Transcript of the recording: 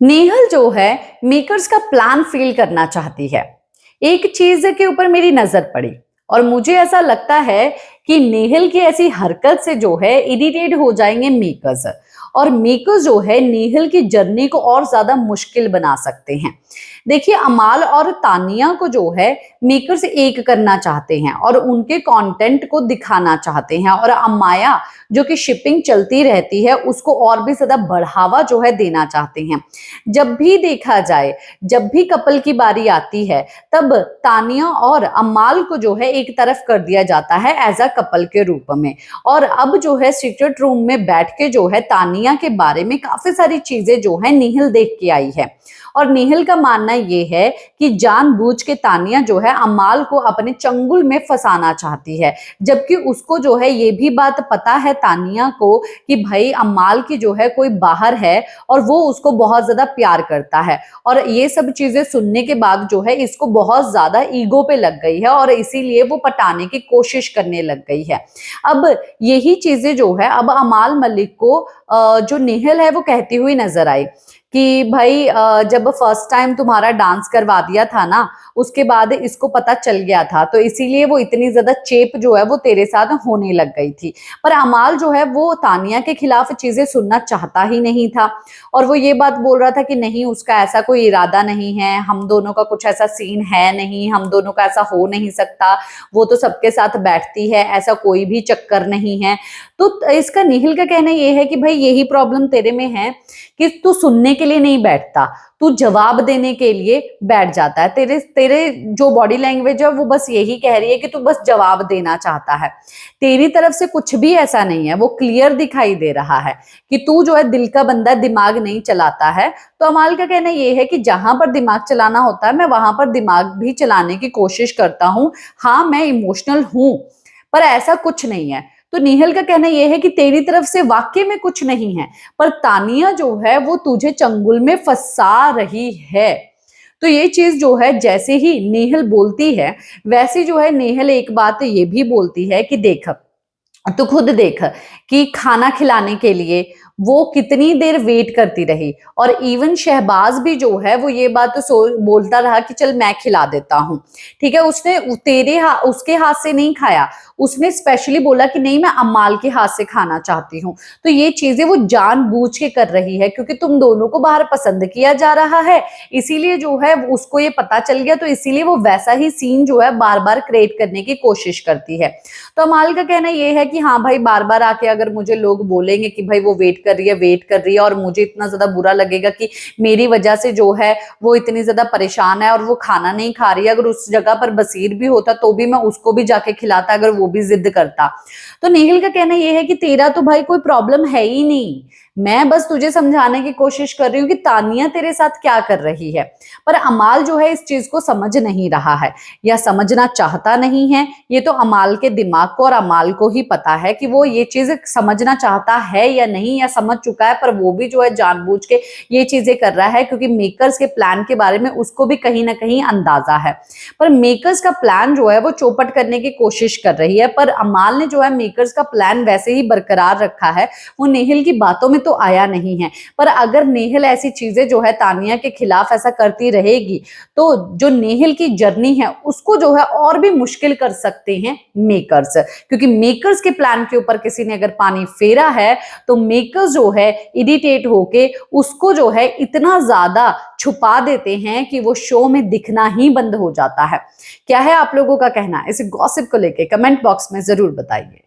नेहल जो है मेकर्स का प्लान फेल करना चाहती है। एक चीज के ऊपर मेरी नजर पड़ी और मुझे ऐसा लगता है कि नेहल की ऐसी हरकत से जो है इरिटेट हो जाएंगे मेकर्स और मेकर्स जो है नेहल की जर्नी को और ज्यादा मुश्किल बना सकते हैं। देखिए, अमाल और तानिया को जो है मेकर्स एक करना चाहते हैं और उनके कंटेंट को दिखाना चाहते हैं और अमाया जो कि शिपिंग चलती रहती है उसको और भी ज्यादा बढ़ावा जो है देना चाहते हैं। जब भी देखा जाए, जब भी कपल की बारी आती है तब तानिया और अमाल को जो है एक तरफ कर दिया जाता है एज अ कपल के रूप में। और अब जो है सीक्रेट रूम में बैठ के जो है तानिया के बारे में काफी सारी चीजें जो है नेहल देख के आई है और नेहल का मानना ये है कि जानबूझ के तानिया जो है अमाल को अपने चंगुल में फंसाना चाहती है, जबकि उसको जो है ये भी बात पता है तानिया को कि भाई अमाल की जो है कोई बाहर है और वो उसको बहुत ज्यादा प्यार करता है। और ये सब चीजें सुनने के बाद जो है इसको बहुत ज्यादा ईगो पे लग गई है और इसीलिए वो पटाने की कोशिश करने लग गई है। अब यही चीजें जो है अब अमाल मलिक को जो नेहल है वो कहती हुई नजर आई कि भाई जब फर्स्ट टाइम तुम्हारा डांस करवा दिया था ना, उसके बाद इसको पता चल गया था तो इसीलिए वो इतनी ज्यादा चेप जो है वो तेरे साथ होने लग गई थी। पर अमाल जो है वो तानिया के खिलाफ चीजें सुनना चाहता ही नहीं था और वो ये बात बोल रहा था कि नहीं, उसका ऐसा कोई इरादा नहीं है, हम दोनों का कुछ ऐसा सीन है नहीं, हम दोनों का ऐसा हो नहीं सकता, वो तो सबके साथ बैठती है, ऐसा कोई भी चक्कर नहीं है। तो इसका नेहल का कहना ये है कि भाई यही प्रॉब्लम तेरे में है कि तू सुनने के लिए नहीं बैठता, तू जवाब देने के लिए बैठ जाता है। तेरे तेरे जो बॉडी लैंग्वेज है वो बस यही कह रही है कि तू बस जवाब देना चाहता है, तेरी तरफ से कुछ भी ऐसा नहीं है, वो क्लियर दिखाई दे रहा है कि तू जो है दिल का बंदा, दिमाग नहीं चलाता है। तो अमाल का कहना ये है कि जहां पर दिमाग चलाना होता है मैं वहां पर दिमाग भी चलाने की कोशिश करता हूँ। हाँ, मैं इमोशनल हूं पर ऐसा कुछ नहीं है। तो नेहल का कहना यह है कि तेरी तरफ से वाकई में कुछ नहीं है, पर तानिया जो है वो तुझे चंगुल में फंसा रही है। तो ये चीज जो है जैसे ही नेहल बोलती है वैसे जो है नेहल एक बात ये भी बोलती है कि देख, तो खुद देख कि खाना खिलाने के लिए वो कितनी देर वेट करती रही और इवन शहबाज भी जो है वो ये बात तो बोलता रहा कि चल मैं खिला देता हूँ, ठीक है। उसने उसके हाथ से नहीं खाया, उसने स्पेशली बोला कि नहीं, मैं अमाल के हाथ से खाना चाहती हूँ। तो ये चीजें वो जानबूझ के कर रही है क्योंकि तुम दोनों को बाहर पसंद किया जा रहा है, इसीलिए जो है उसको ये पता चल गया, तो इसीलिए वो वैसा ही सीन जो है बार बार क्रिएट करने की कोशिश करती है। तो अमाल का कहना ये है कि हाँ भाई, बार बार आके अगर मुझे लोग बोलेंगे कि भाई वो वेट कर रही है और मुझे इतना ज्यादा बुरा लगेगा कि मेरी वजह से जो है वो इतनी ज्यादा परेशान है और वो खाना नहीं खा रही है, अगर उस जगह पर बसीर भी होता तो भी मैं उसको भी जाके खिलाता अगर वो भी जिद करता। तो नेहल का कहना यह है कि तेरा तो भाई कोई प्रॉब्लम है ही नहीं, मैं बस तुझे समझाने की कोशिश कर रही हूँ कि तानिया तेरे साथ क्या कर रही है। पर अमाल जो है इस चीज को समझ नहीं रहा है या समझना चाहता नहीं है। ये तो अमाल के दिमाग को और अमाल को ही पता है कि वो ये चीज समझना चाहता है या नहीं, या समझ चुका है, पर वो भी जो है जानबूझ के ये चीजें कर रहा है क्योंकि मेकर्स के प्लान के बारे में उसको भी कहीं ना कहीं अंदाजा है। पर मेकर्स का प्लान जो है वो चौपट करने की कोशिश कर रही है, पर अमाल ने जो है मेकर्स का प्लान वैसे ही बरकरार रखा है, वो नेहल की बातों में तो आया नहीं है। पर अगर नेहल ऐसी चीजें जो है तानिया के खिलाफ ऐसा करती रहेगी तो जो नेहल की जर्नी है उसको जो है और भी मुश्किल कर सकते हैं मेकर्स, क्योंकि मेकर्स के प्लान के ऊपर किसी ने अगर पानी फेरा है तो मेकर्स जो है इरिटेट होके उसको जो है इतना ज्यादा छुपा देते हैं कि वो शो में दिखना ही बंद हो जाता है। क्या है आप लोगों का कहना इस गॉसिप को लेके? कमेंट बॉक्स में जरूर बताइए।